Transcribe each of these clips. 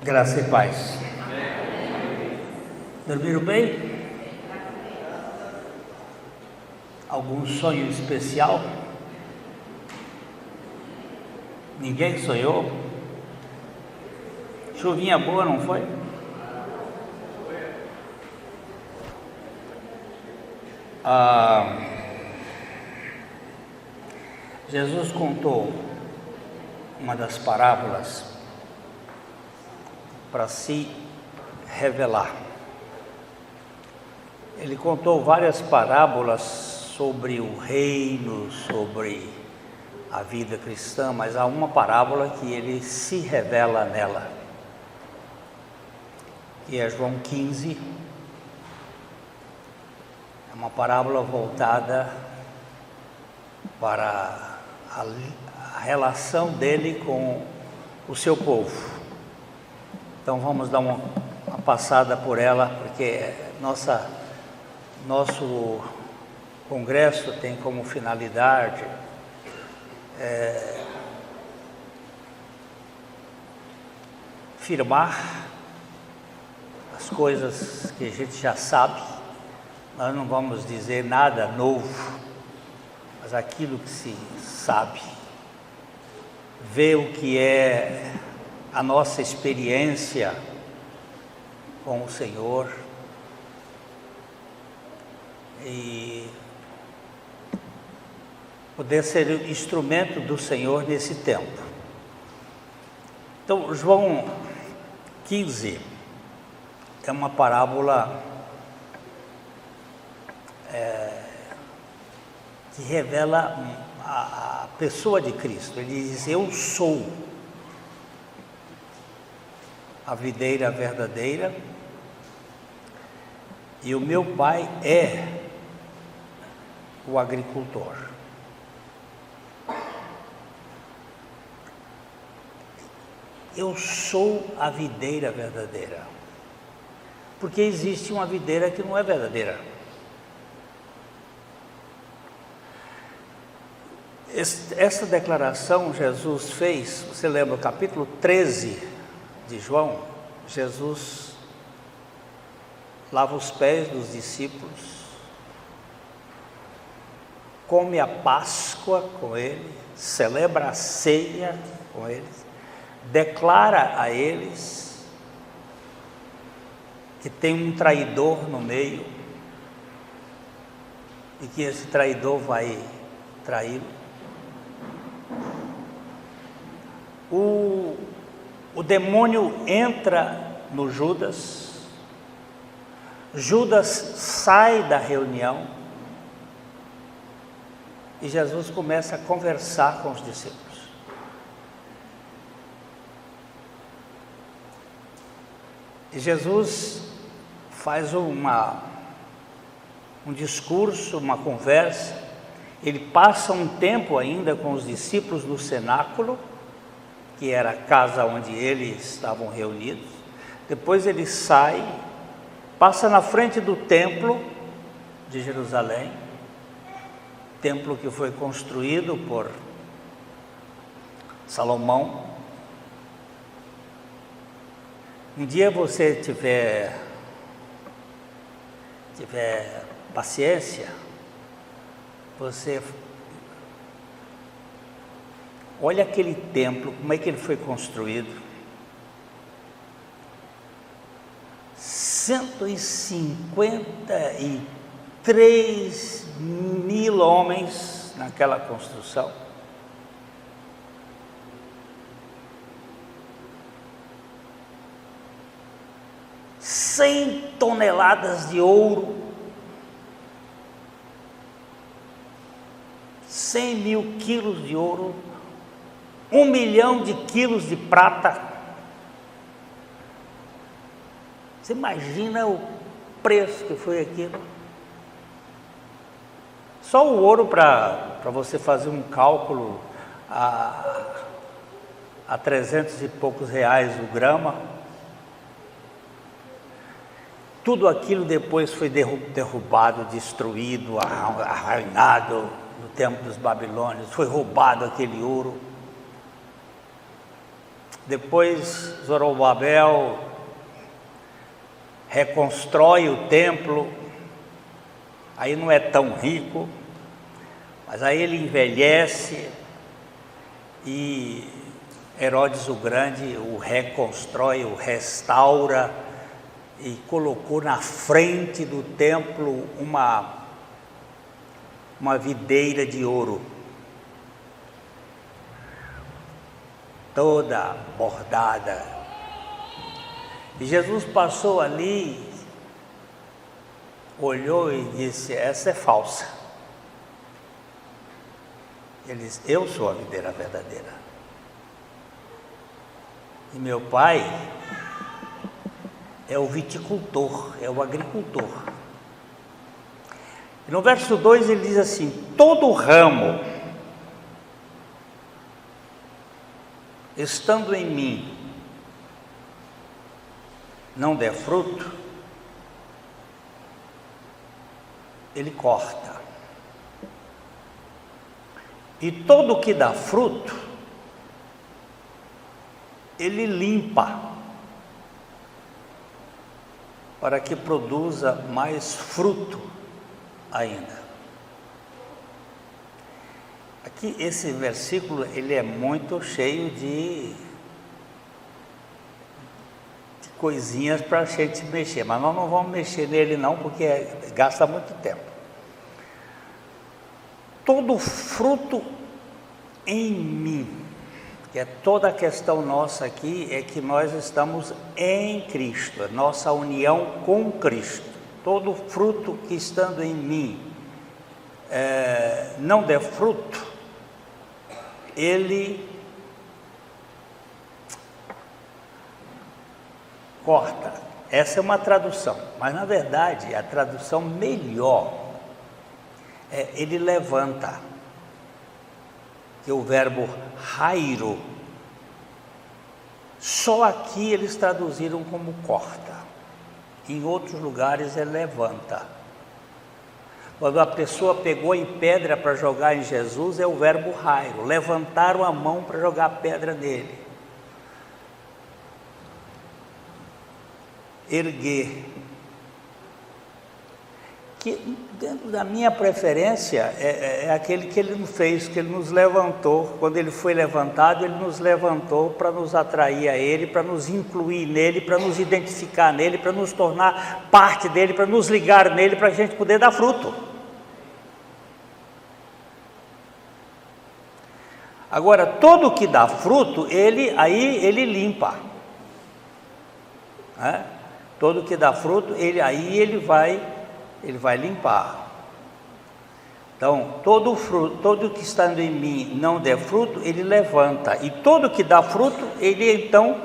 Graça e paz. Dormiram bem? Algum sonho especial? Ninguém sonhou? Chuvinha boa, não foi? Jesus contou uma das parábolas para se revelar. Ele contou várias parábolas sobre o reino, sobre a vida cristã, mas há uma parábola que ele se revela nela, que é João 15. É uma parábola voltada para a relação dele com o seu povo. Então vamos dar uma passada por ela, porque nosso congresso tem como finalidade firmar as coisas que a gente já sabe. Nós não vamos dizer nada novo, mas aquilo que se sabe, ver o que é a nossa experiência com o Senhor e poder ser instrumento do Senhor nesse tempo. Então, João 15 é uma parábola que revela a pessoa de Cristo. Ele diz: eu sou a videira verdadeira e o meu pai é o agricultor. Eu sou a videira verdadeira, porque existe uma videira que não é verdadeira. Essa declaração Jesus fez, você lembra o capítulo 13 de João? Jesus lava os pés dos discípulos, come a Páscoa com eles, celebra a ceia com eles, declara a eles que tem um traidor no meio e que esse traidor vai traí-lo. O demônio entra no Judas, Judas sai da reunião e Jesus começa a conversar com os discípulos. E Jesus faz um discurso, uma conversa. Ele passa um tempo ainda com os discípulos no cenáculo, que era a casa onde eles estavam reunidos. Depois ele sai, passa na frente do templo de Jerusalém, templo que foi construído por Salomão. Um dia você tiver paciência, você olha aquele templo, como é que ele foi construído. 153 mil homens naquela construção. Cem toneladas de ouro, 100 mil quilos de ouro, 1 milhão de quilos de prata. Você imagina o preço que foi aquilo? Só o ouro, para você fazer um cálculo, a 300 e poucos reais o grama. Tudo aquilo depois foi derrubado, destruído, arruinado no tempo dos babilônios. Foi roubado aquele ouro. Depois Zorobabel reconstrói o templo, aí não é tão rico, mas aí ele envelhece e Herodes o Grande o reconstrói, o restaura e colocou na frente do templo uma videira de ouro, toda bordada. E Jesus passou ali, olhou e disse: essa é falsa. Ele disse: eu sou a videira verdadeira. E meu pai é o viticultor, é o agricultor. E no verso 2 ele diz assim: todo ramo estando em mim não der fruto, ele corta. E todo que dá fruto, ele limpa, para que produza mais fruto ainda. Aqui esse versículo ele é muito cheio de coisinhas para a gente mexer, mas nós não vamos mexer nele não, porque gasta muito tempo. Todo fruto em mim, que é toda a questão nossa aqui, é que nós estamos em Cristo, a nossa união com Cristo. Todo fruto que estando em mim não der fruto, ele corta. Essa é uma tradução, mas na verdade a tradução melhor é ele levanta, que é o verbo rairo. Só aqui eles traduziram como corta, em outros lugares é levanta. Quando a pessoa pegou em pedra para jogar em Jesus, é o verbo rairo, levantaram a mão para jogar pedra nele. Erguer, que dentro da minha preferência é aquele que ele não fez, que ele nos levantou. Quando ele foi levantado, ele nos levantou para nos atrair a ele, para nos incluir nele, para nos identificar nele, para nos tornar parte dele, para nos ligar nele, para a gente poder dar fruto. Agora, todo que dá fruto, ele limpa, né? Todo que dá fruto, ele vai limpar. Então, todo fruto, todo que está em mim não der fruto, ele levanta. E todo que dá fruto, ele então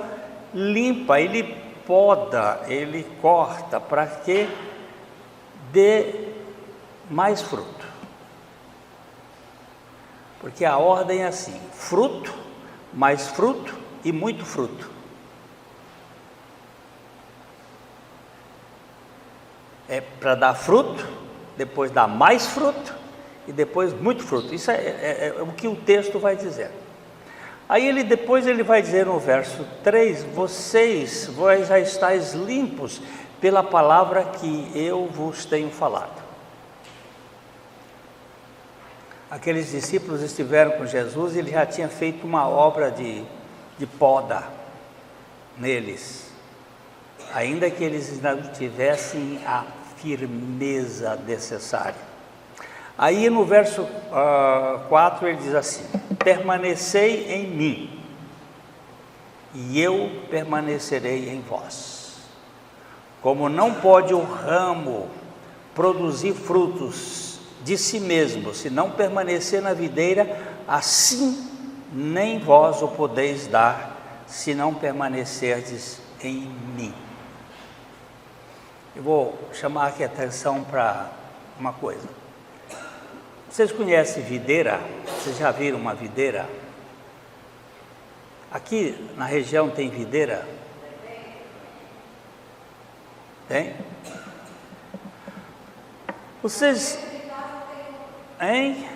limpa, ele poda, ele corta, para que dê mais fruto. Porque a ordem é assim: fruto, mais fruto e muito fruto. É para dar fruto, depois dar mais fruto e depois muito fruto. Isso é o que o texto vai dizer. Aí depois ele vai dizer no verso 3: vós já estáis limpos pela palavra que eu vos tenho falado. Aqueles discípulos estiveram com Jesus e ele já tinha feito uma obra de poda neles, ainda que eles não tivessem a firmeza necessária. Aí no verso 4 ele diz assim: permanecei em mim e eu permanecerei em vós. Como não pode o ramo produzir frutos de si mesmo, se não permanecer na videira, assim nem vós o podeis dar, se não permanecerdes em mim. Eu vou chamar aqui a atenção para uma coisa. Vocês conhecem videira? Vocês já viram uma videira? Aqui na região tem videira? Tem? Vocês... Hein?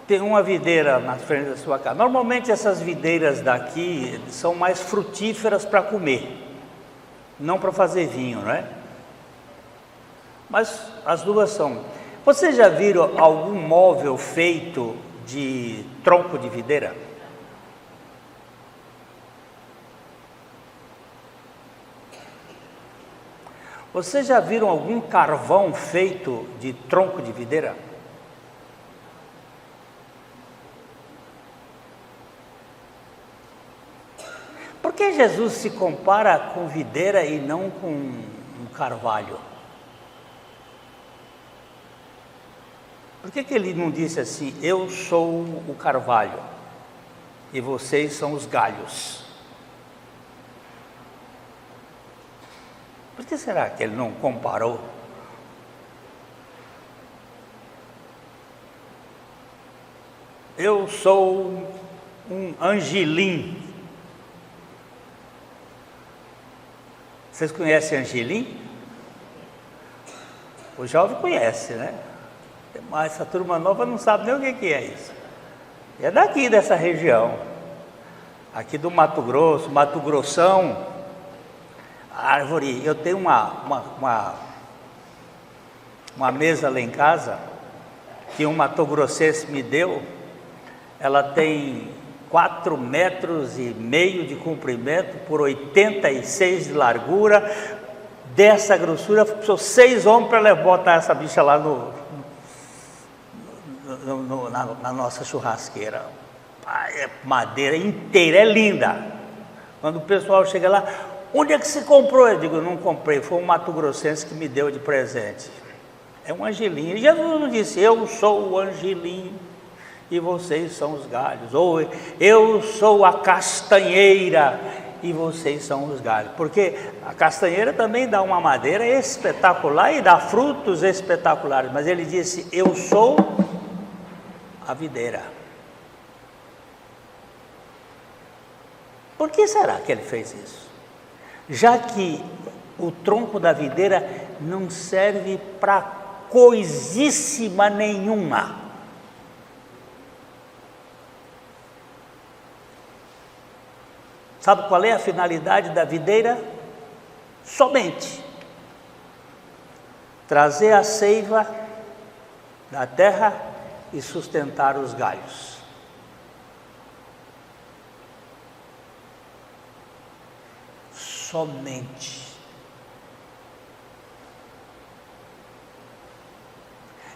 tem uma videira na frente da sua casa. Normalmente essas videiras daqui são mais frutíferas para comer, não para fazer vinho, não é? Mas as duas são. Vocês já viram algum móvel feito de tronco de videira? Vocês já viram algum carvão feito de tronco de videira? Por que Jesus se compara com videira e não com um carvalho? Por que ele não disse assim, eu sou o carvalho e vocês são os galhos? Por que será que ele não comparou? Eu sou um angelim. Vocês conhecem angelim? O jovem conhece, né? Mas essa turma nova não sabe nem o que é isso. É daqui dessa região, aqui do Mato Grosso, Mato Grossão. Árvore, eu tenho uma mesa lá em casa que um matogrossense me deu. Ela tem 4,5 metros de comprimento por 86 de largura. Dessa grossura, precisou 6 homens para botar essa bicha lá na nossa churrasqueira. É madeira inteira, é linda. Quando o pessoal chega lá, onde é que você comprou? Eu digo, não comprei, foi um mato-grossense que me deu de presente. É um angelim. Jesus não disse, eu sou o angelim e vocês são os galhos. Ou eu sou a castanheira e vocês são os galhos. Porque a castanheira também dá uma madeira espetacular e dá frutos espetaculares. Mas ele disse, eu sou a videira. Por que será que ele fez isso? Já que o tronco da videira não serve para coisíssima nenhuma. Sabe qual é a finalidade da videira? Somente trazer a seiva da terra e sustentar os galhos. Somente.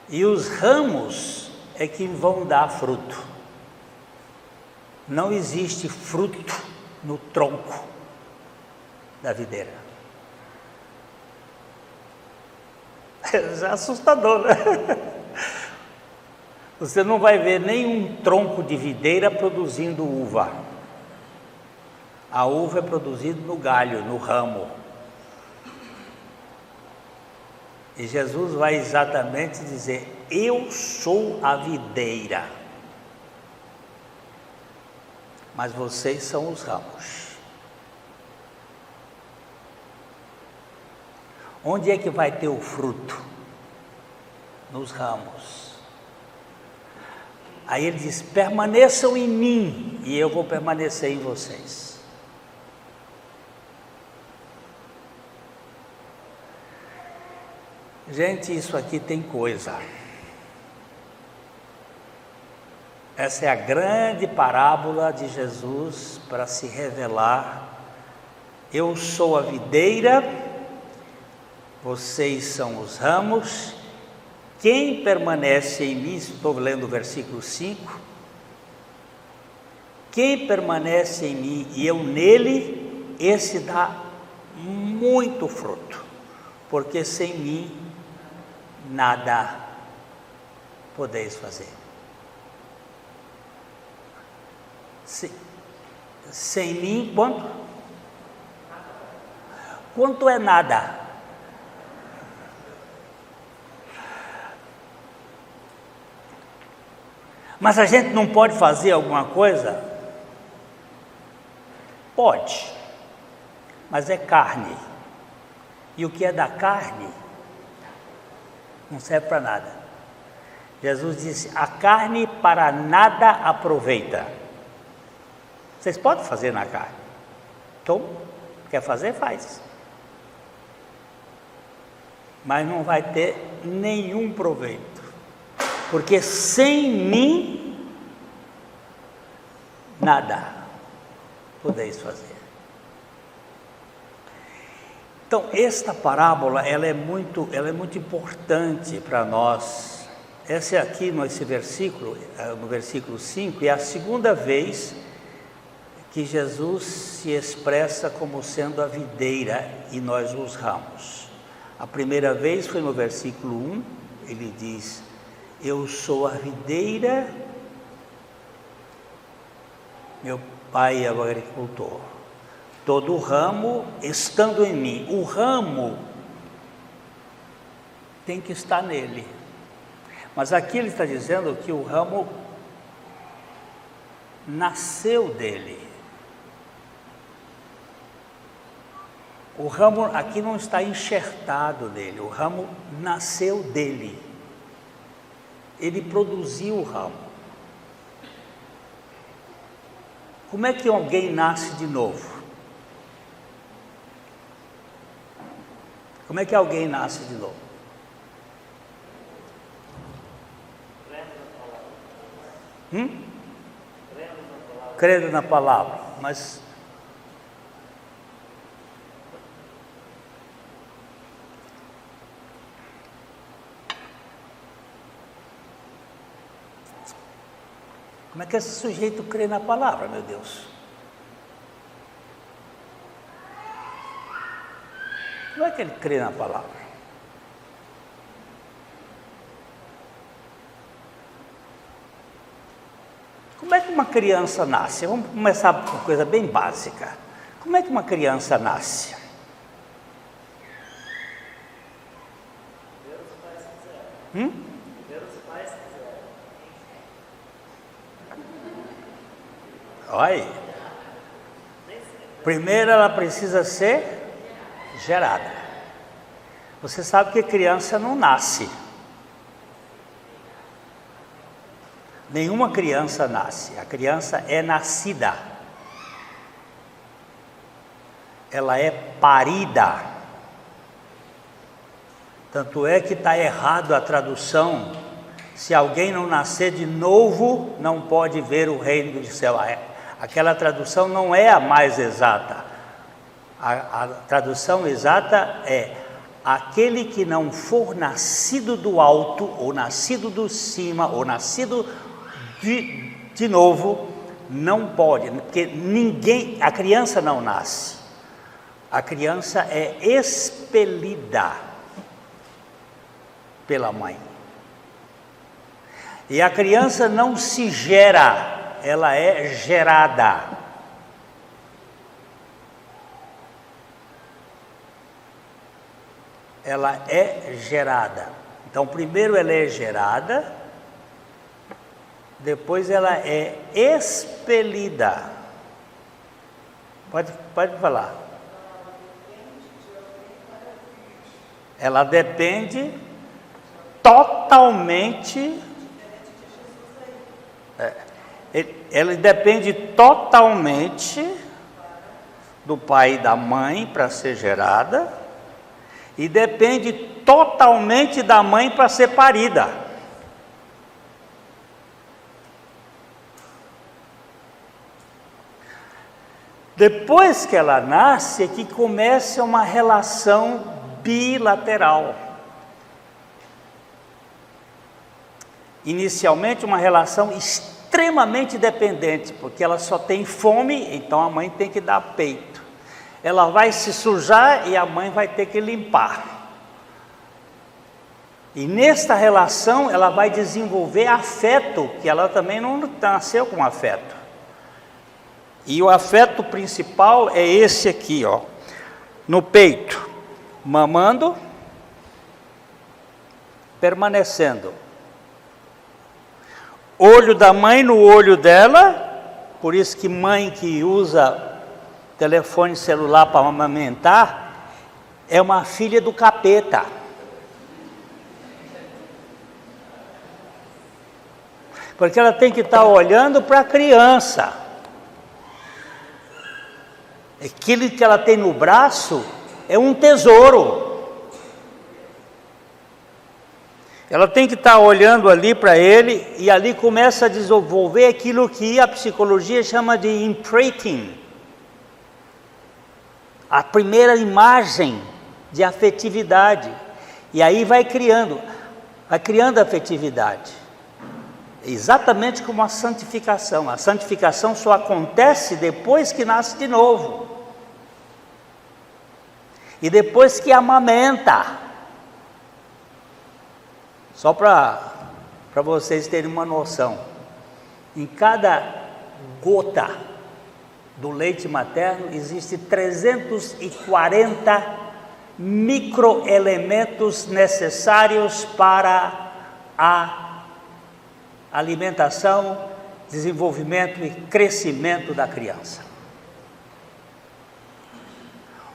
E os ramos é que vão dar fruto. Não existe fruto no tronco da videira. É assustador, né? Você não vai ver nenhum tronco de videira produzindo uva. A uva é produzida no galho, no ramo. E Jesus vai exatamente dizer, eu sou a videira, mas vocês são os ramos. Onde é que vai ter o fruto? Nos ramos. Aí ele diz, permaneçam em mim e eu vou permanecer em vocês. Gente, isso aqui tem coisa. Essa é a grande parábola de Jesus para se revelar. Eu sou a videira, vocês são os ramos. Quem permanece em mim, estou lendo o versículo 5. Quem permanece em mim e eu nele, esse dá muito fruto, porque sem mim nada podeis fazer. Sem mim, quanto? Quanto é nada? Mas a gente não pode fazer alguma coisa? Pode, mas é carne. E o que é da carne não serve para nada. Jesus disse: a carne para nada aproveita. Vocês podem fazer na carne. Então, quer fazer, faz. Mas não vai ter nenhum proveito. Porque sem mim, nada podeis fazer. Então, esta parábola, ela é muito importante para nós. Essa é aqui, nesse versículo, no versículo 5, é a segunda vez que Jesus se expressa como sendo a videira e nós os ramos. A primeira vez foi no versículo 1, ele diz: eu sou a videira, meu pai é o agricultor. Todo ramo estando em mim, o ramo tem que estar nele. Mas aqui ele está dizendo que o ramo nasceu dele. O ramo aqui não está enxertado nele, o ramo nasceu dele. Ele produziu o ramo. Como é que alguém nasce de novo? Como é que alguém nasce de novo? Crendo na palavra. Mas como é que esse sujeito crê na palavra, meu Deus? Como é que ele crê na palavra? Como é que uma criança nasce? Vamos começar com uma coisa bem básica. Como é que uma criança nasce? Olha aí. Primeiro ela precisa ser gerada. Você sabe que criança não nasce. Nenhuma criança nasce. A criança é nascida. Ela é parida. Tanto é que está errado a tradução. Se alguém não nascer de novo, não pode ver o reino do céu. Aquela tradução não é a mais exata. A tradução exata é: aquele que não for nascido do alto, ou nascido do cima, ou nascido de novo, não pode, porque a criança não nasce. A criança é expelida pela mãe. E a criança não se gera, ela é gerada. Ela é gerada. Então, primeiro ela é gerada, depois ela é expelida. Pode falar. Ela depende totalmente. Ela depende totalmente do pai e da mãe para ser gerada, e depende totalmente da mãe para ser parida. Depois que ela nasce, é que começa uma relação bilateral. Inicialmente uma relação extremamente dependente, porque ela só tem fome, então a mãe tem que dar peito. Ela vai se sujar e a mãe vai ter que limpar. E nesta relação ela vai desenvolver afeto, que ela também não nasceu com afeto. E o afeto principal é esse aqui, ó, no peito, mamando, permanecendo. Olho da mãe no olho dela, por isso que mãe que usa telefone celular para amamentar é uma filha do capeta. Porque ela tem que estar olhando para a criança. Aquilo que ela tem no braço é um tesouro. Ela tem que estar olhando ali para ele, e ali começa a desenvolver aquilo que a psicologia chama de imprinting. A primeira imagem de afetividade. E aí vai criando afetividade. Exatamente como a santificação. A santificação só acontece depois que nasce de novo. E depois que amamenta. Só para vocês terem uma noção, em cada gota do leite materno existe 340 microelementos necessários para a alimentação, desenvolvimento e crescimento da criança.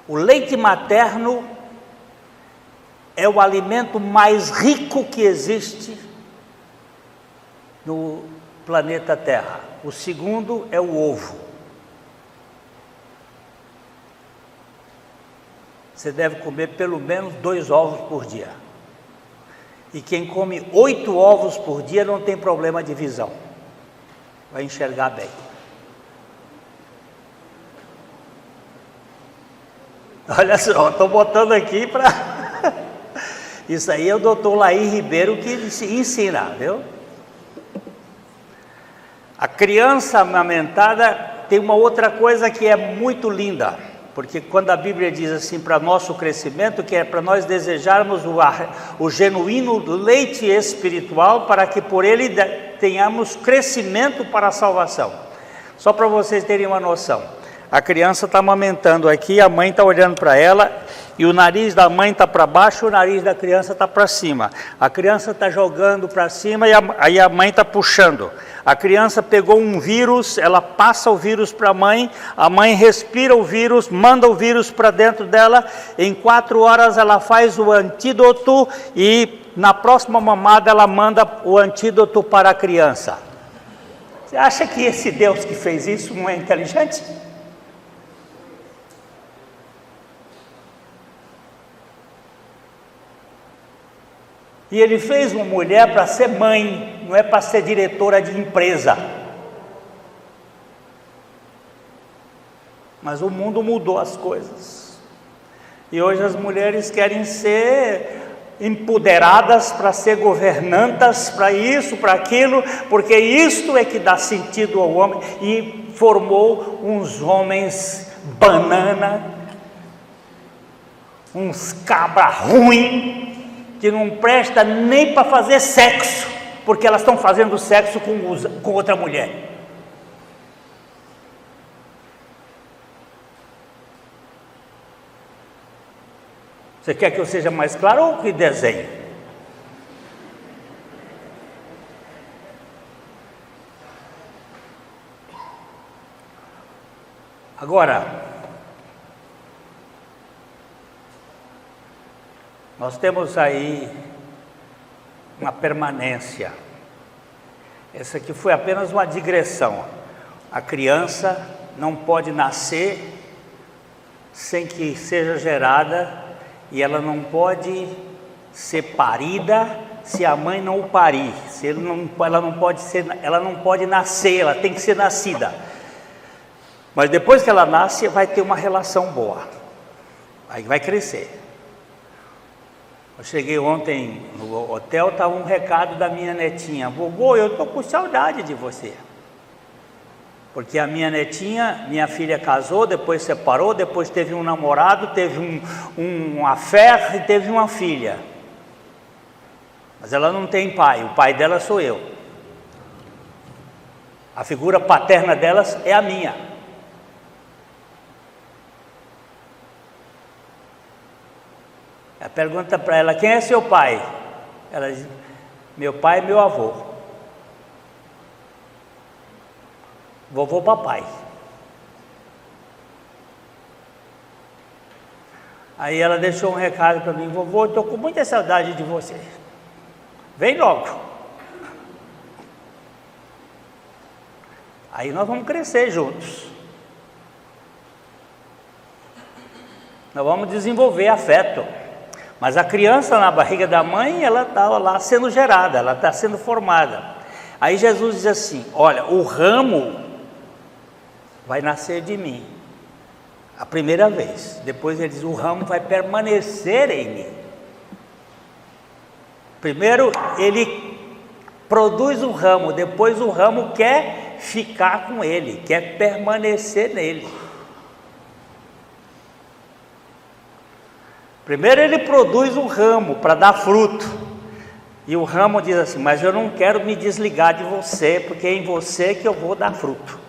O leite materno é o alimento mais rico que existe no planeta Terra. O segundo é o ovo. Você deve comer pelo menos 2 ovos por dia. E quem come 8 ovos por dia não tem problema de visão. Vai enxergar bem. Olha só, estou botando aqui para... Isso aí é o doutor Laí Ribeiro que ensina, viu? A criança amamentada tem uma outra coisa que é muito linda, porque quando a Bíblia diz assim, para nosso crescimento, que é para nós desejarmos o genuíno leite espiritual, para que por ele tenhamos crescimento para a salvação. Só para vocês terem uma noção, a criança está amamentando aqui, a mãe está olhando para ela, e o nariz da mãe está para baixo, o nariz da criança está para cima. A criança está jogando para cima e aí a mãe está puxando. A criança pegou um vírus, ela passa o vírus para a mãe respira o vírus, manda o vírus para dentro dela, em 4 horas ela faz o antídoto e na próxima mamada ela manda o antídoto para a criança. Você acha que esse Deus que fez isso não é inteligente? E ele fez uma mulher para ser mãe, não é para ser diretora de empresa. Mas o mundo mudou as coisas. E hoje as mulheres querem ser empoderadas para ser governantas, para isso, para aquilo, porque isto é que dá sentido ao homem. E formou uns homens banana, uns cabra ruim, que não presta nem para fazer sexo, porque elas estão fazendo sexo com outra mulher. Você quer que eu seja mais claro ou que desenhe? Agora, nós temos aí uma permanência. Essa aqui foi apenas uma digressão. A criança não pode nascer sem que seja gerada, e ela não pode ser parida se a mãe não o parir. Ela não pode nascer, ela tem que ser nascida. Mas depois que ela nasce, vai ter uma relação boa. Aí vai crescer. Eu cheguei ontem no hotel, estava um recado da minha netinha: vovô, eu estou com saudade de você. Porque a minha netinha, minha filha casou, depois separou, depois teve um namorado, teve um affair e teve uma filha. Mas ela não tem pai, o pai dela sou eu. A figura paterna delas é a minha. Ela pergunta para ela: quem é seu pai? Ela diz: meu pai e meu avô. Vovô papai. Aí ela deixou um recado para mim: vovô, estou com muita saudade de você. Vem logo. aí nós vamos crescer juntos. Nós vamos desenvolver afeto. Mas a criança na barriga da mãe, ela estava lá sendo gerada, ela está sendo formada. Aí Jesus diz assim: olha, o ramo vai nascer de mim, a primeira vez. Depois ele diz: o ramo vai permanecer em mim. Primeiro ele produz o ramo, depois o ramo quer ficar com ele, quer permanecer nele. Primeiro ele produz o ramo para dar fruto, e o ramo diz assim: mas eu não quero me desligar de você, porque é em você que eu vou dar fruto.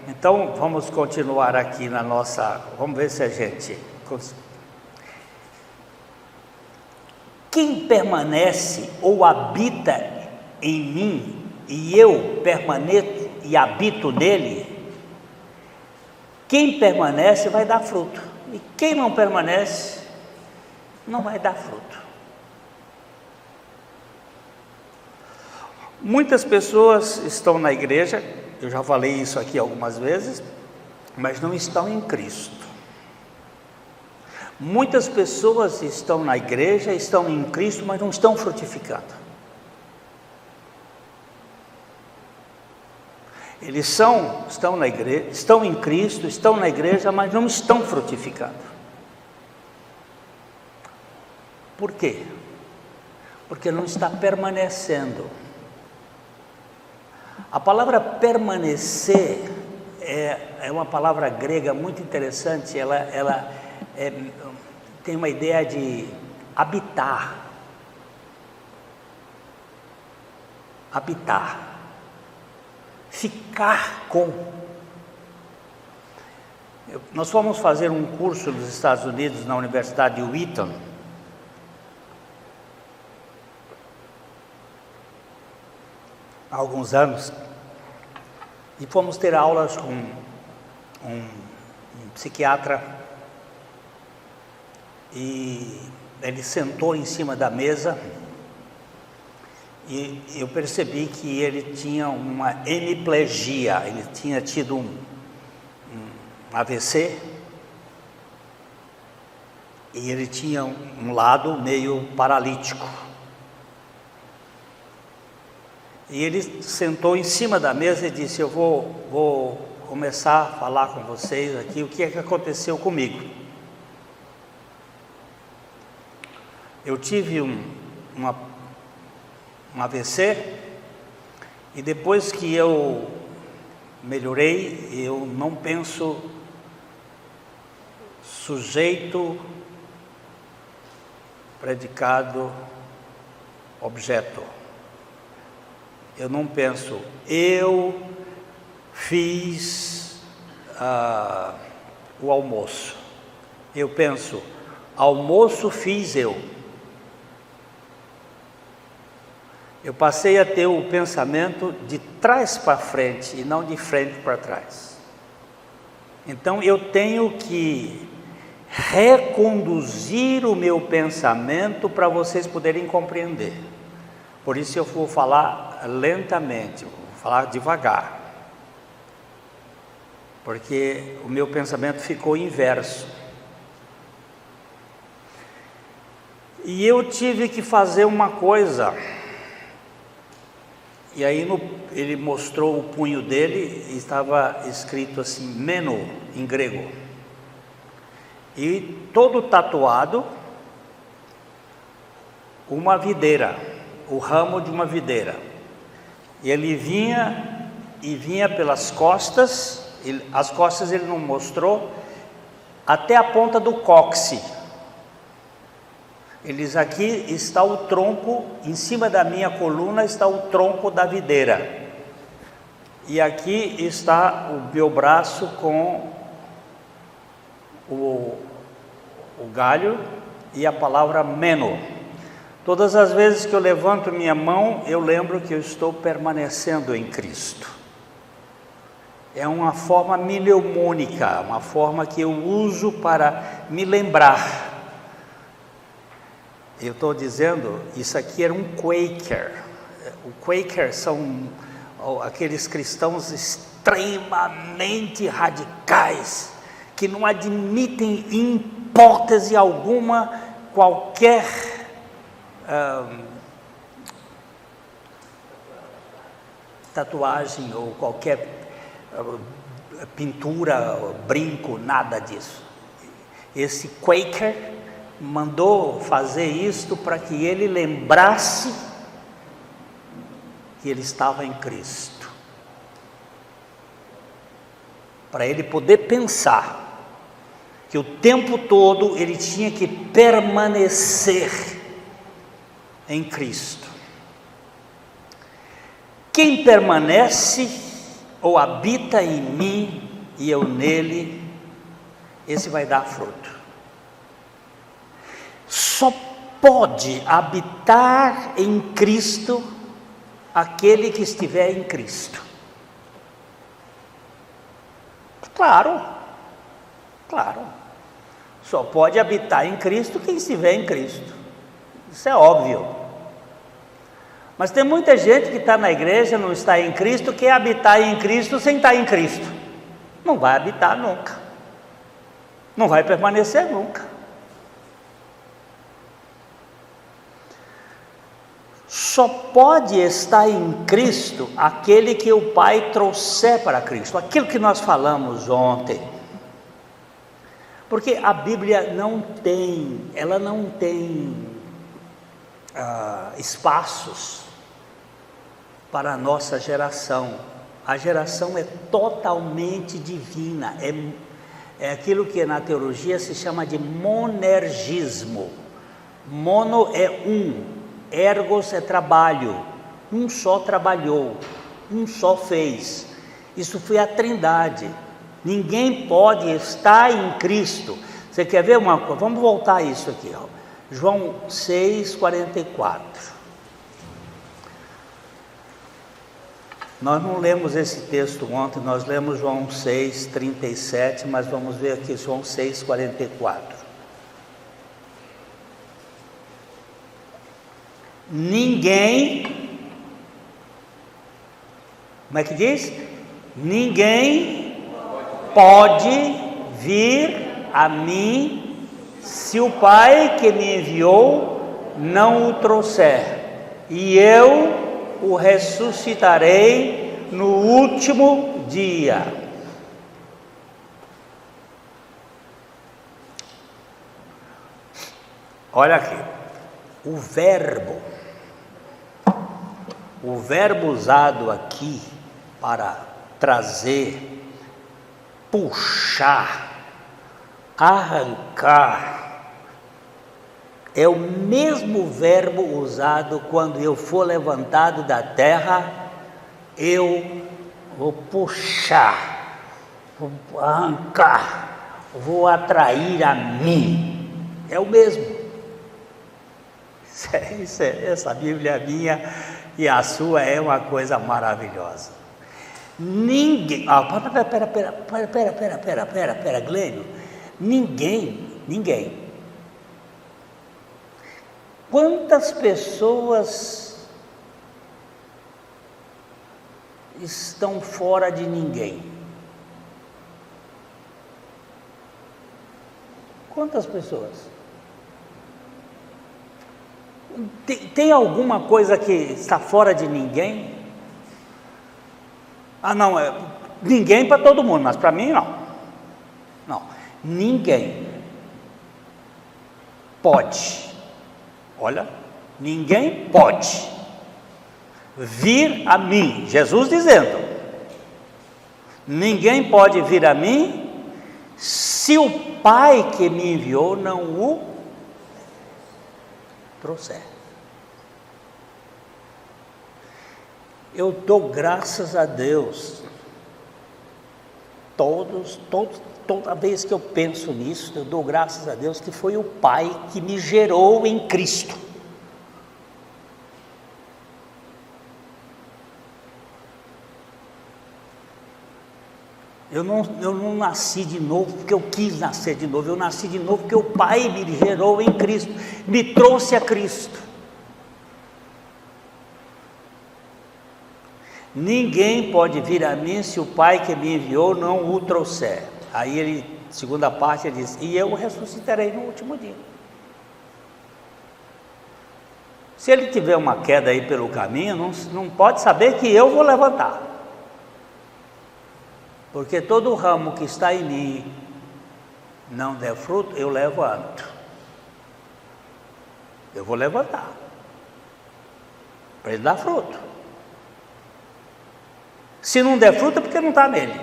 Então vamos continuar aqui na nossa, vamos ver se a gente... Quem permanece ou habita em mim, e eu permaneço e habito nele, quem permanece vai dar fruto, e quem não permanece não vai dar fruto. Muitas pessoas estão na igreja, eu já falei isso aqui algumas vezes, mas não estão em Cristo. Muitas pessoas estão na igreja, estão em Cristo, mas não estão frutificando. Eles estão na igreja, estão em Cristo, estão na igreja, mas não estão frutificando. Por quê? Porque não está permanecendo. A palavra permanecer é uma palavra grega muito interessante. Ela tem uma ideia de habitar. Habitar. Ficar com. Nós fomos fazer um curso nos Estados Unidos, na Universidade de Wheaton. Há alguns anos. E fomos ter aulas com um psiquiatra. E ele sentou em cima da mesa. E eu percebi que ele tinha uma hemiplegia, ele tinha tido um AVC, e ele tinha um lado meio paralítico. E ele sentou em cima da mesa e disse: eu vou começar a falar com vocês aqui o que é que aconteceu comigo. Eu tive um AVC, e depois que eu melhorei, eu não penso sujeito, predicado, objeto. Eu não penso eu fiz o almoço. Eu penso almoço fiz eu. Eu passei a ter o pensamento de trás para frente e não de frente para trás. Então eu tenho que reconduzir o meu pensamento para vocês poderem compreender. Por isso eu vou falar lentamente, vou falar devagar. Porque o meu pensamento ficou inverso. E eu tive que fazer uma coisa. E aí ele mostrou o punho dele e estava escrito assim, meno, em grego. E todo tatuado, uma videira, o ramo de uma videira. E ele vinha pelas costas, as costas ele não mostrou, até a ponta do cóccix. Ele diz: aqui está o tronco, em cima da minha coluna está o tronco da videira. E aqui está o meu braço com o galho e a palavra meno. Todas as vezes que eu levanto minha mão, eu lembro que eu estou permanecendo em Cristo. É uma forma mnemônica, uma forma que eu uso para me lembrar. Eu estou dizendo, isso aqui era um Quaker. O Quaker são aqueles cristãos extremamente radicais, que não admitem em hipótese alguma qualquer tatuagem ou qualquer pintura, brinco, nada disso. Esse Quaker mandou fazer isto para que ele lembrasse que ele estava em Cristo, para ele poder pensar que o tempo todo ele tinha que permanecer em Cristo. Quem permanece ou habita em mim e eu nele, esse vai dar fruto. Só pode habitar em Cristo aquele que estiver em Cristo. Claro. Só pode habitar em Cristo quem estiver em Cristo. Isso é óbvio. Mas tem muita gente que está na igreja, não está em Cristo, quer habitar em Cristo sem estar em Cristo. Não vai habitar nunca. Não vai permanecer nunca. Só pode estar em Cristo aquele que o Pai trouxer para Cristo. Aquilo que nós falamos ontem. Porque a Bíblia não tem espaços para a nossa geração. A geração é totalmente divina, é aquilo que na teologia se chama de monergismo. Mono é um, ergos é trabalho, um só trabalhou, um só fez. Isso foi a Trindade. Ninguém pode estar em Cristo. Você quer ver uma coisa? Vamos voltar a isso aqui, ó. João 6,44. Nós não lemos esse texto ontem, nós lemos João 6,37, mas vamos ver aqui João 6,44. Ninguém, como é que diz? Ninguém pode vir a mim se o Pai que me enviou não o trouxer, e eu o ressuscitarei no último dia. Olha aqui, o verbo usado aqui para trazer, puxar, arrancar, é o mesmo verbo usado quando eu for levantado da terra, eu vou puxar, vou arrancar, vou atrair a mim. É o mesmo. Essa Bíblia minha e a sua é uma coisa maravilhosa. Ninguém, pera, Glênio, ninguém. Quantas pessoas estão fora de ninguém? Quantas pessoas? Tem alguma coisa que está fora de ninguém? Não, ninguém para todo mundo, mas para mim não, ninguém pode, olha, ninguém pode vir a mim, Jesus dizendo, ninguém pode vir a mim se o Pai que me enviou não o trouxer. Eu dou graças a Deus, toda vez que eu penso nisso, eu dou graças a Deus que foi o Pai que me gerou em Cristo. Eu não nasci de novo porque eu quis nascer de novo, eu nasci de novo porque o Pai me gerou em Cristo, me trouxe a Cristo. Ninguém pode vir a mim se o Pai que me enviou não o trouxer. Aí ele, segunda parte, ele diz, e eu o ressuscitarei no último dia. Se ele tiver uma queda aí pelo caminho, não pode saber que eu vou levantar. Porque todo ramo que está em mim não der fruto, eu levanto. Eu vou levantar para ele dar fruto. Se não der fruto é porque não está nele.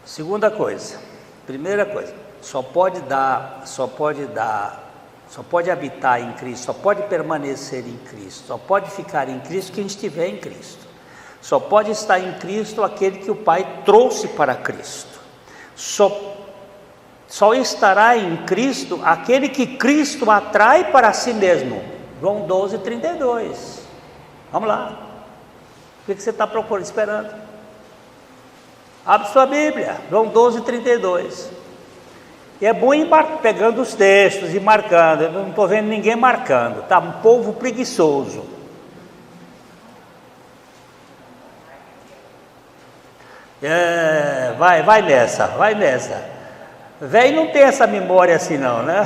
Segunda coisa, primeira coisa, só pode habitar em Cristo, só pode permanecer em Cristo, só pode ficar em Cristo quem estiver em Cristo. Só pode estar em Cristo aquele que o Pai trouxe para Cristo. Só estará em Cristo aquele que Cristo atrai para si mesmo. João 12:32. Vamos lá. O que você está procurando, esperando? Abre sua Bíblia, João 12:32. E é bom ir pegando os textos e marcando. Eu não estou vendo ninguém marcando. Está um povo preguiçoso. Vai nessa. Velho não tem essa memória assim não, né?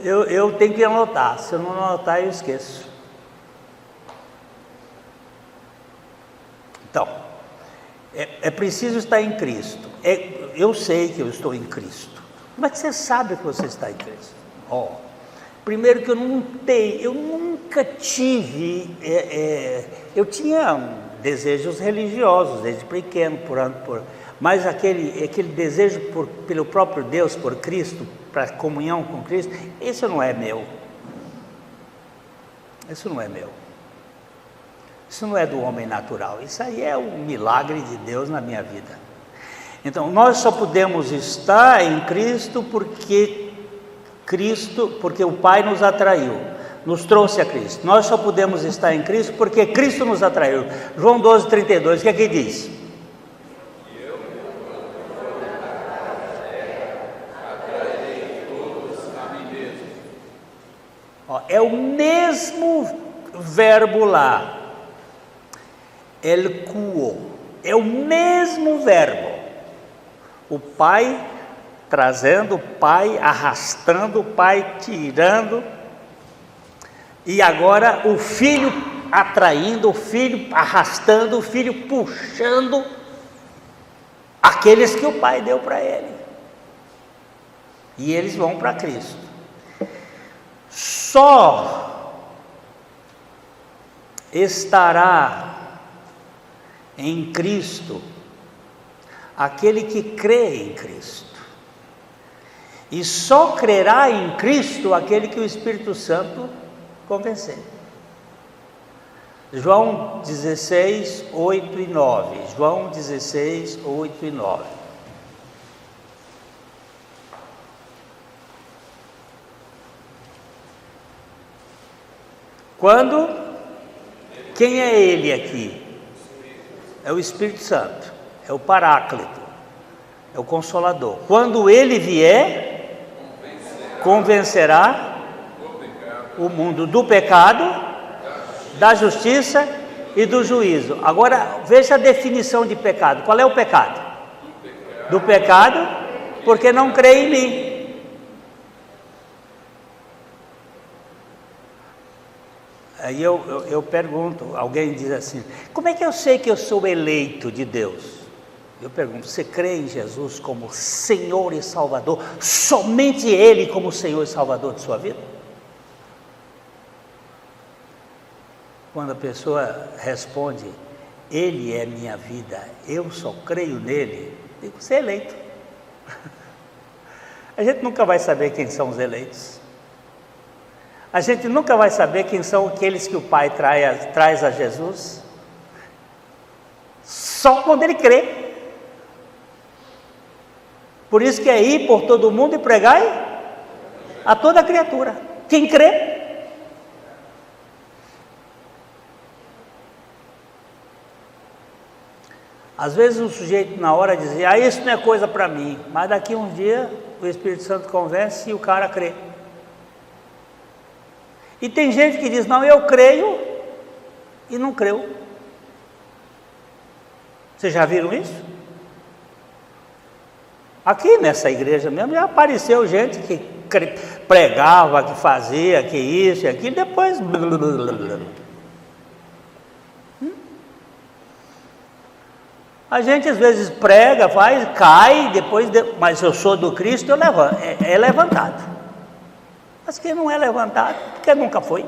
eu tenho que anotar. Se eu não anotar, eu esqueço. Então, é preciso estar em Cristo. Eu sei que eu estou em Cristo. Como é que você sabe que você está em Cristo? Primeiro que eu nunca tive, eu tinha desejos religiosos desde pequeno, mas aquele desejo pelo próprio Deus, por Cristo, para comunhão com Cristo, isso não é meu. Isso não é meu. Isso não é do homem natural, isso aí é um milagre de Deus na minha vida. Então, nós só podemos estar em Cristo porque o Pai nos atraiu, nos trouxe a Cristo. Nós só podemos estar em Cristo porque Cristo nos atraiu. João 12:32, o que é que diz? É o mesmo verbo lá. Elkuo, é o mesmo verbo. O Pai trazendo, o Pai arrastando, o Pai tirando, e agora o Filho atraindo, o Filho arrastando, o Filho puxando aqueles que o Pai deu para ele, e eles vão para Cristo. Só estará em Cristo aquele que crê em Cristo, e só crerá em Cristo aquele que o Espírito Santo convencer. João 16, 8 e 9. João 16, 8 e 9. Quando? Quem é ele aqui? É o Espírito Santo, é o Paráclito, é o Consolador. Quando ele vier, convencerá o mundo do pecado, da justiça e do juízo. Agora, veja a definição de pecado. Qual é o pecado? Do pecado, porque não crê em mim. Aí eu pergunto, alguém diz assim, como é que eu sei que eu sou eleito de Deus? Eu pergunto, você crê em Jesus como Senhor e Salvador, somente Ele como Senhor e Salvador de sua vida? Quando a pessoa responde, Ele é minha vida, eu só creio nele, eu digo, você é eleito. A gente nunca vai saber quem são os eleitos. A gente nunca vai saber quem são aqueles que o Pai traz a Jesus, só quando ele crê. Por isso que é ir por todo mundo e pregai a toda criatura. Quem crê? Às vezes o sujeito na hora dizia, isso não é coisa para mim, mas daqui um dia o Espírito Santo convence e o cara crê. E tem gente que diz, não, eu creio, e não creu. Vocês já viram isso? Aqui nessa igreja mesmo já apareceu gente que pregava, que fazia, que isso e aquilo, depois... A gente às vezes prega, faz, cai, depois, mas eu sou do Cristo, eu levanto, é levantado. Mas quem não é levantado, porque nunca foi.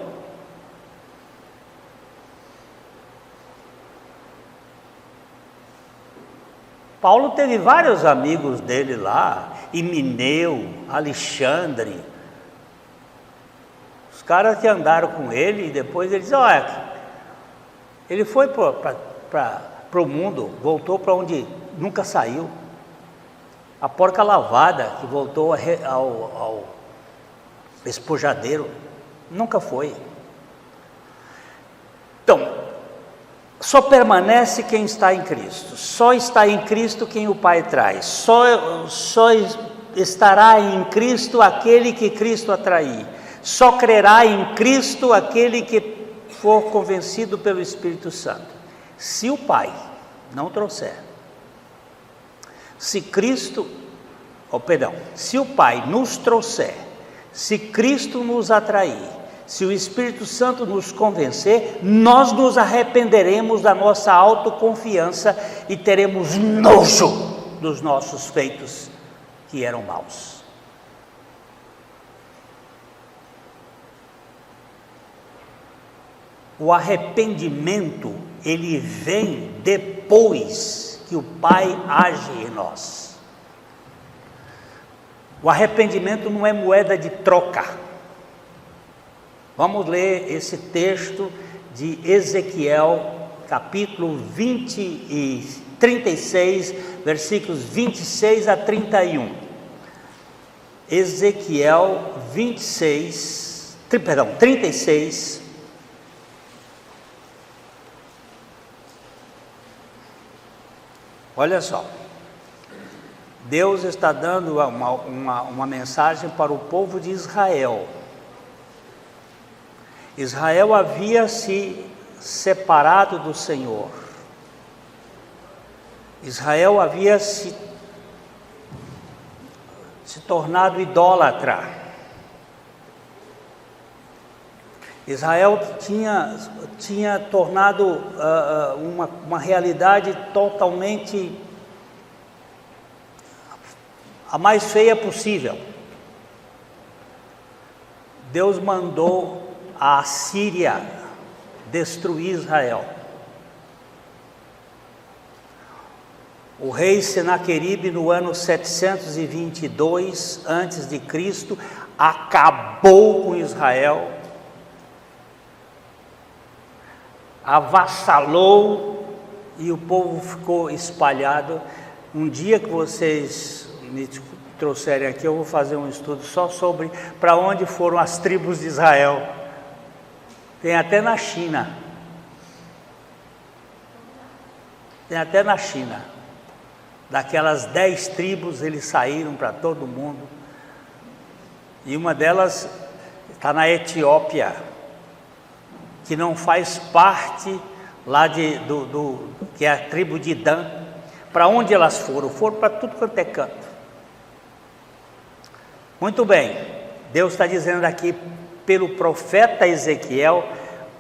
Paulo teve vários amigos dele lá, Himeneu, Alexandre, os caras que andaram com ele, e depois ele diz, olha, ele foi para o mundo, voltou para onde nunca saiu, a porca lavada, que voltou ao espojadeiro, nunca foi. Então, só permanece quem está em Cristo, só está em Cristo quem o Pai traz, só estará em Cristo aquele que Cristo atrair, só crerá em Cristo aquele que for convencido pelo Espírito Santo. Se o Pai não trouxer, se o Pai nos trouxer, se Cristo nos atrair, se o Espírito Santo nos convencer, nós nos arrependeremos da nossa autoconfiança e teremos nojo dos nossos feitos que eram maus. O arrependimento, ele vem depois que o Pai age em nós. O arrependimento não é moeda de troca. Vamos ler esse texto de Ezequiel, capítulo 36, versículos 26 a 31. Ezequiel 36. Olha só. Deus está dando uma mensagem para o povo de Israel. Israel havia se separado do Senhor. Israel havia se tornado idólatra. Israel tinha tornado uma realidade totalmente a mais feia possível. Deus mandou a Assíria destruir Israel. O rei Senaqueribe, no ano 722 a.C., acabou com Israel, avassalou e o povo ficou espalhado. Um dia que vocês me trouxerem aqui, eu vou fazer um estudo só sobre para onde foram as tribos de Israel. Tem até na China. Daquelas 10 tribos, eles saíram para todo mundo. E uma delas está na Etiópia, que não faz parte lá que é a tribo de Dan. Para onde elas foram? Foram para tudo quanto é canto. Muito bem, Deus está dizendo aqui pelo profeta Ezequiel,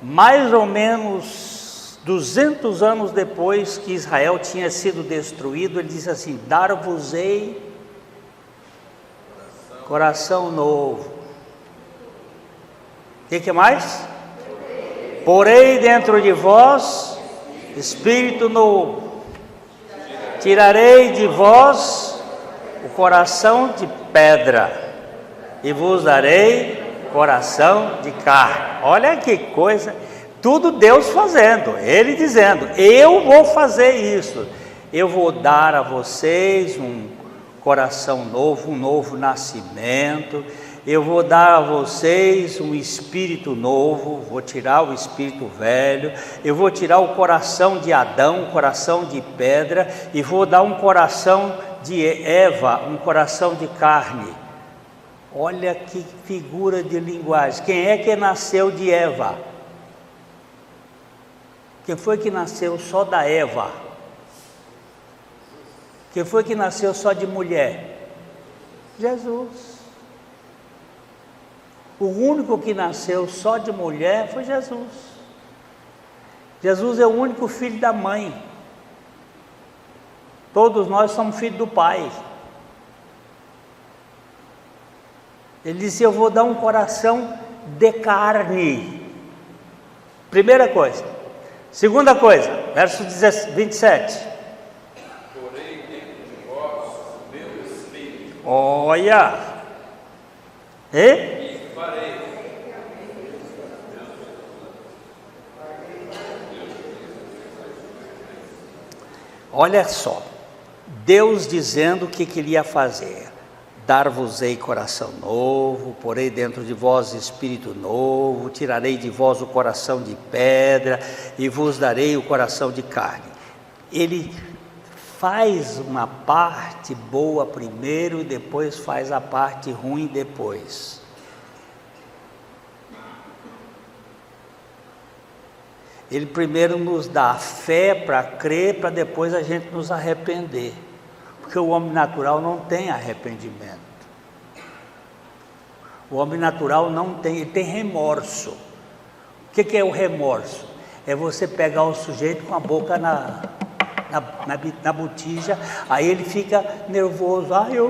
mais ou menos 200 anos depois que Israel tinha sido destruído, ele diz assim: dar-vos-ei coração novo. O que mais? Porei dentro de vós espírito novo. Tirarei de vós o coração de pedra e vos darei coração de carne. Olha que coisa, tudo Deus fazendo, Ele dizendo: eu vou fazer isso, eu vou dar a vocês coração novo, um novo nascimento. Eu vou dar a vocês um espírito novo, vou tirar o espírito velho, eu vou tirar o coração de Adão, o coração de pedra, e vou dar um coração de Eva, um coração de carne. Olha que figura de linguagem. Quem é que nasceu de Eva? Quem foi que nasceu só da Eva? Quem foi que nasceu só de mulher? Jesus. O único que nasceu só de mulher foi Jesus. Jesus é o único filho da mãe. Todos nós somos filhos do Pai. Ele disse: eu vou dar um coração de carne. Primeira coisa. Segunda coisa, verso 27. Porém dentro de vós o meu espírito. Olha. E? Olha só, Deus dizendo o que queria fazer: dar-vos-ei coração novo, porei dentro de vós espírito novo, tirarei de vós o coração de pedra e vos darei o coração de carne. Ele faz uma parte boa primeiro e depois faz a parte ruim depois. Ele primeiro nos dá a fé para crer, para depois a gente nos arrepender. Porque o homem natural não tem arrependimento. O homem natural não tem, ele tem remorso. O que é o remorso? É você pegar o sujeito com a boca na botija, aí ele fica nervoso. Eu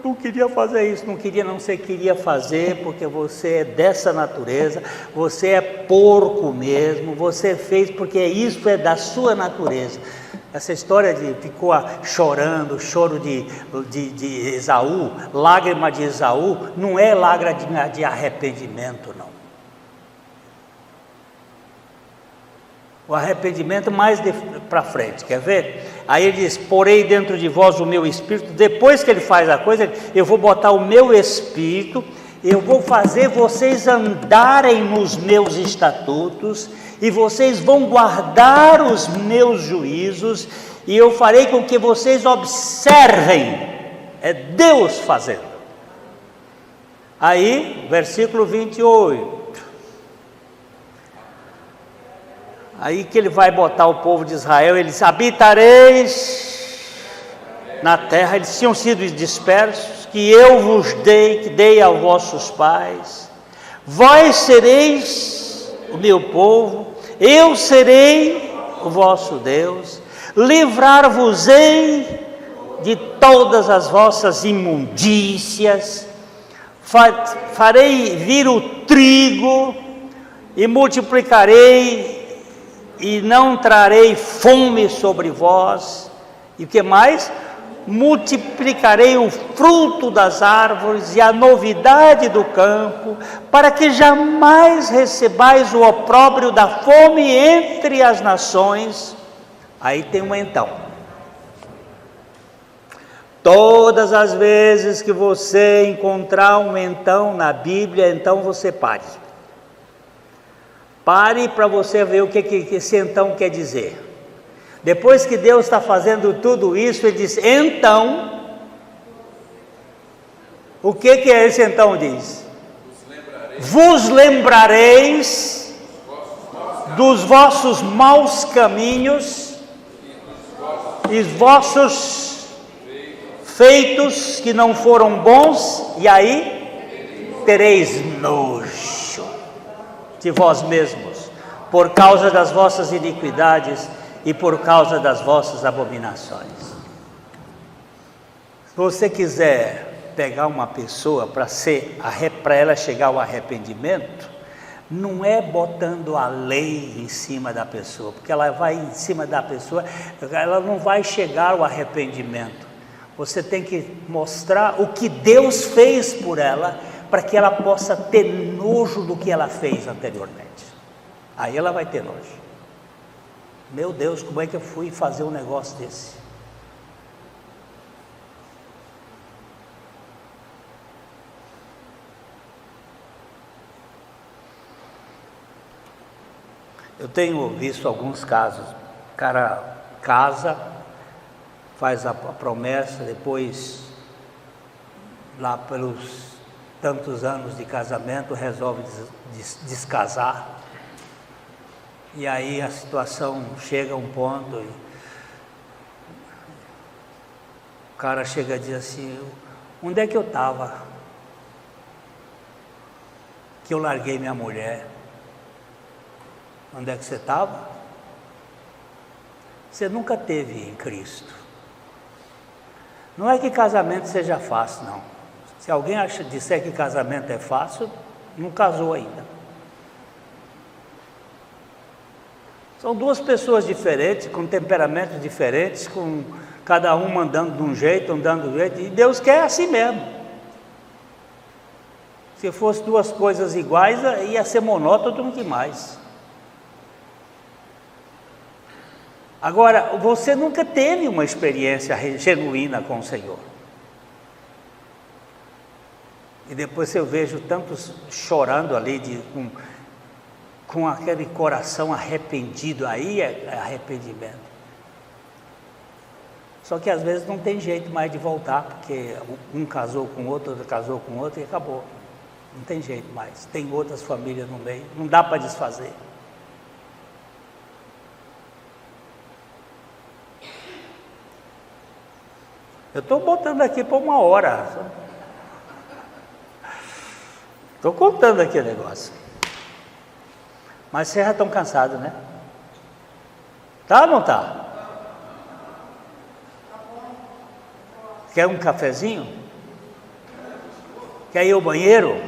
não queria fazer isso, não você queria fazer porque você é dessa natureza, você é porco mesmo, você fez porque isso é da sua natureza. Essa história de ficou chorando, o choro de Esaú, lágrima de Esaú, não é lágrima de arrependimento, não. O arrependimento mais para frente, quer ver? Aí ele diz: porei dentro de vós o meu espírito. Depois que ele faz a coisa, eu vou botar o meu espírito, eu vou fazer vocês andarem nos meus estatutos, e vocês vão guardar os meus juízos, e eu farei com que vocês observem. É Deus fazendo. Aí, versículo 28. Aí que ele vai botar o povo de Israel, ele diz: habitareis na terra, eles tinham sido dispersos, que eu vos dei, que dei aos vossos pais, vós sereis o meu povo, eu serei o vosso Deus, livrar-vos-ei de todas as vossas imundícias, farei vir o trigo e multiplicarei, e não trarei fome sobre vós. E o que mais? Multiplicarei o fruto das árvores e a novidade do campo, para que jamais recebais o opróbrio da fome entre as nações. Aí tem um então. Todas as vezes que você encontrar um então na Bíblia, então você pare. Pare para você ver o que esse então quer dizer. Depois que Deus está fazendo tudo isso, Ele diz: então, o que é esse então diz? Vos lembrareis dos vossos maus caminhos e vossos feitos que não foram bons, e aí tereis nojo de vós mesmos, por causa das vossas iniquidades e por causa das vossas abominações. Se você quiser pegar uma pessoa para ela chegar ao arrependimento, não é botando a lei em cima da pessoa, porque ela vai em cima da pessoa, ela não vai chegar ao arrependimento. Você tem que mostrar o que Deus fez por ela, para que ela possa ter nojo do que ela fez anteriormente. Aí ela vai ter nojo. Meu Deus, como é que eu fui fazer um negócio desse? Eu tenho visto alguns casos, o cara casa, faz a promessa, depois, lá pelos tantos anos de casamento, resolve descasar, e aí a situação chega a um ponto, e o cara chega e diz assim: onde é que eu estava? Que eu larguei minha mulher. Onde é que você estava? Você nunca teve em Cristo. Não é que casamento seja fácil, não. Se alguém disser que casamento é fácil, não casou ainda. São duas pessoas diferentes, com temperamentos diferentes, com cada um andando de um jeito, andando do jeito, e Deus quer assim mesmo. Se fosse duas coisas iguais, ia ser monótono demais. Agora, você nunca teve uma experiência genuína com o Senhor. E depois eu vejo tantos chorando ali, com aquele coração arrependido, aí é arrependimento. Só que às vezes não tem jeito mais de voltar, porque um casou com o outro casou com o outro e acabou. Não tem jeito mais. Tem outras famílias no meio, não dá para desfazer. Eu estou botando aqui para 1 hora. Estou contando aqui o negócio. Mas vocês já estão cansados, né? Tá ou não tá? Quer um cafezinho? Quer ir ao banheiro?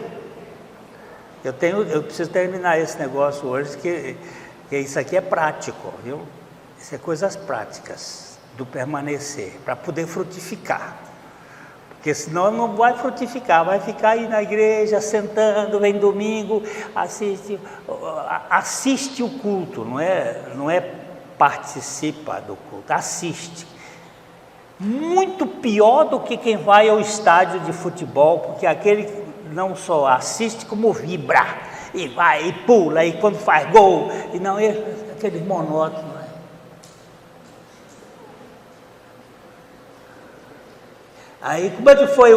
Eu preciso terminar esse negócio hoje, que isso aqui é prático, viu? Isso é coisas práticas do permanecer, para poder frutificar. Porque senão não vai frutificar, vai ficar aí na igreja, sentando, vem domingo, assiste o culto, não é participa do culto, assiste. Muito pior do que quem vai ao estádio de futebol, porque aquele não só assiste, como vibra, e vai, e pula, e quando faz gol, e não é aquele monótono. Aí, como é que foi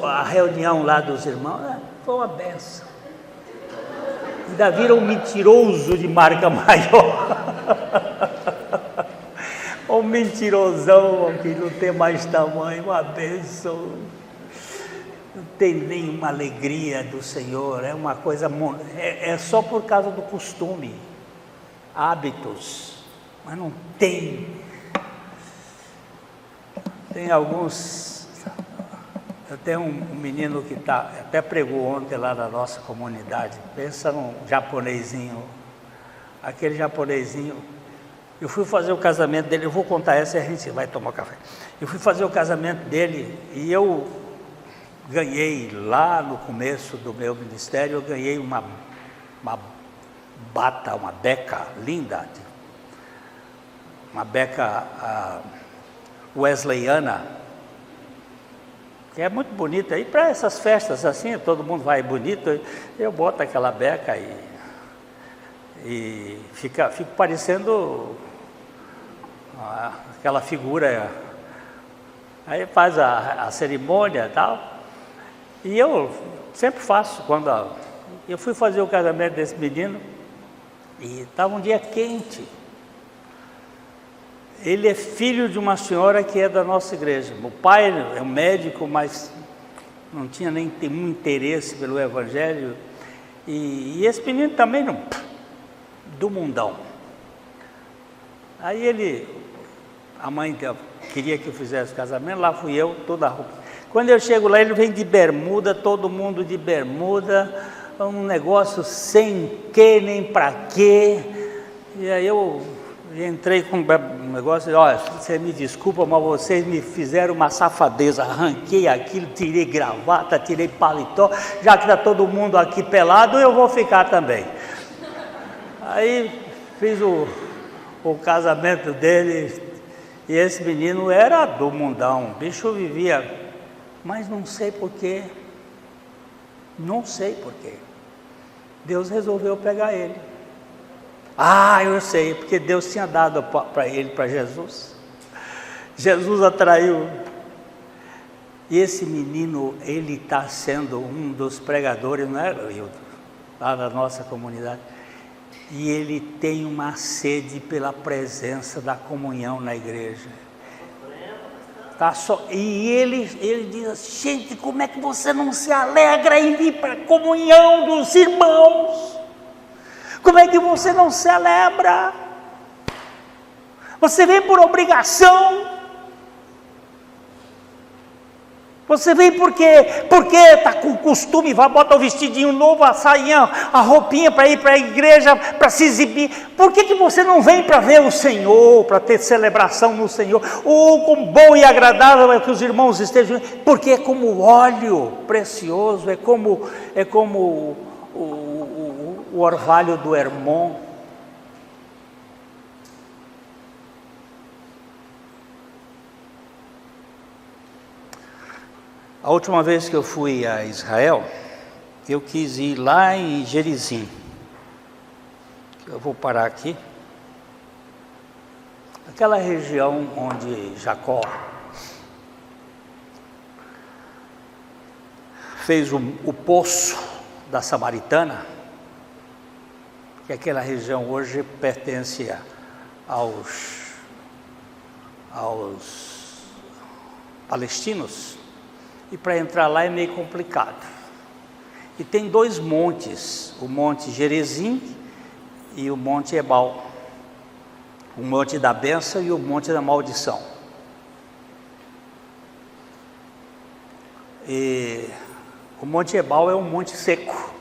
a reunião lá dos irmãos? Foi uma benção. Ainda viram um mentiroso de marca maior. Um mentirosão que não tem mais tamanho, uma benção. Não tem nenhuma alegria do Senhor, é uma coisa, é só por causa do costume, hábitos, mas não tem. Tem alguns. Eu tenho um menino que até pregou ontem lá na nossa comunidade. Pensa num japonesinho, aquele japonesinho. Eu fui fazer o casamento dele, eu vou contar essa e a gente vai tomar café. Eu fui fazer o casamento dele e eu ganhei lá no começo do meu ministério, eu ganhei uma bata, uma beca linda, uma beca wesleyana, que é muito bonita, e para essas festas assim, todo mundo vai bonito, eu boto aquela beca e fico parecendo aquela figura, aí faz a cerimônia e tal, e eu sempre faço, quando eu fui fazer o casamento desse menino, e estava um dia quente. Ele é filho de uma senhora que é da nossa igreja. O pai é um médico, mas não tinha nem nenhum interesse pelo evangelho. E esse menino também não, do mundão. Aí a mãe queria que eu fizesse o casamento, lá fui eu, toda a roupa. Quando eu chego lá, ele vem de bermuda, todo mundo de bermuda, um negócio sem que nem para quê. E aí eu entrei com um negócio, olha, você me desculpa, mas vocês me fizeram uma safadeza, arranquei aquilo, tirei gravata, tirei paletó, já que está todo mundo aqui pelado, eu vou ficar também. Aí fiz o casamento dele, e esse menino era do mundão, o bicho vivia, mas não sei porquê, Deus resolveu pegar ele. Ah, eu sei, porque Deus tinha dado para ele, para Jesus. Jesus atraiu. E esse menino, ele está sendo um dos pregadores, não é, Hildo? Lá da nossa comunidade. E ele tem uma sede pela presença da comunhão na igreja. Tá só, e ele diz assim: gente, como é que você não se alegra em vir para a comunhão dos irmãos? Como é que você não celebra? Você vem por obrigação? Você vem porque está com costume, vai botar o vestidinho novo, a sainha, a roupinha para ir para a igreja, para se exibir. Por que você não vem para ver o Senhor, para ter celebração no Senhor? Ou com bom e agradável é que os irmãos estejam, porque é como óleo precioso, é como o orvalho do Hermon. A última vez que eu fui a Israel, eu quis ir lá em Gerizim. Eu vou parar aqui. Aquela região onde Jacó fez o poço da Samaritana, que aquela região hoje pertence aos palestinos. E para entrar lá é meio complicado. E tem dois montes, o Monte Gerizim e o Monte Ebal. O Monte da Bênção e o Monte da Maldição. E o Monte Ebal é um monte seco.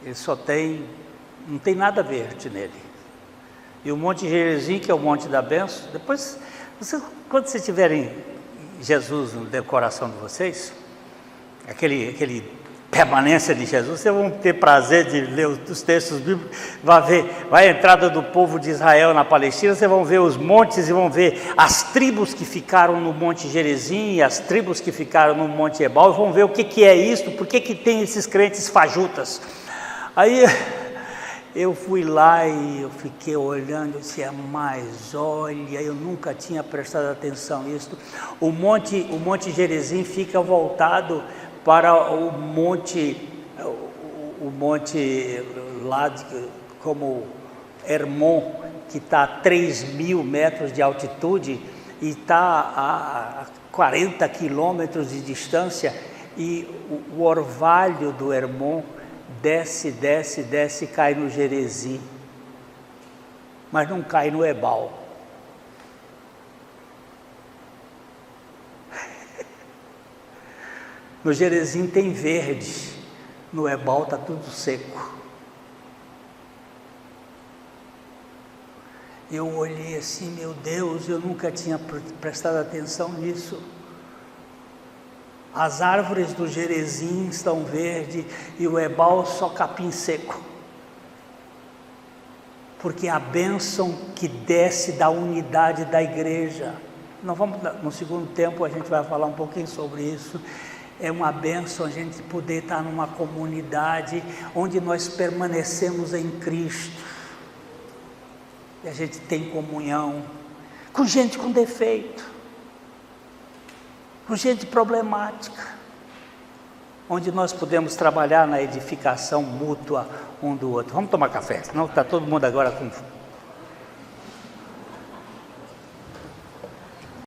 Ele não tem nada verde nele. E o Monte Gerizim, que é o Monte da Bênção, depois, quando vocês tiverem Jesus no coração de vocês, aquele permanência de Jesus, vocês vão ter prazer de ler os textos bíblicos, vai a entrada do povo de Israel na Palestina, vocês vão ver os montes e vão ver as tribos que ficaram no Monte Gerizim e as tribos que ficaram no Monte Ebal, e vão ver o que é isto, por que tem esses crentes fajutas. Aí eu fui lá e eu fiquei olhando, eu disse, mas olha, eu nunca tinha prestado atenção nisso. O monte Gerizim fica voltado para o monte lá como Hermon, que está a 3.000 metros de altitude e está a 40 quilômetros de distância, e o orvalho do Hermon desce e cai no Gerizim, mas não cai no Ebal. No Gerizim tem verde, no Ebal está tudo seco. Eu olhei assim, meu Deus, eu nunca tinha prestado atenção nisso. As árvores do Gerizim estão verdes e o Ebal só capim seco. Porque a bênção que desce da unidade da igreja, no segundo tempo a gente vai falar um pouquinho sobre isso. É uma bênção a gente poder estar numa comunidade onde nós permanecemos em Cristo. E a gente tem comunhão com gente com defeito, com gente problemática, onde nós podemos trabalhar na edificação mútua um do outro. Vamos tomar café, senão está todo mundo agora com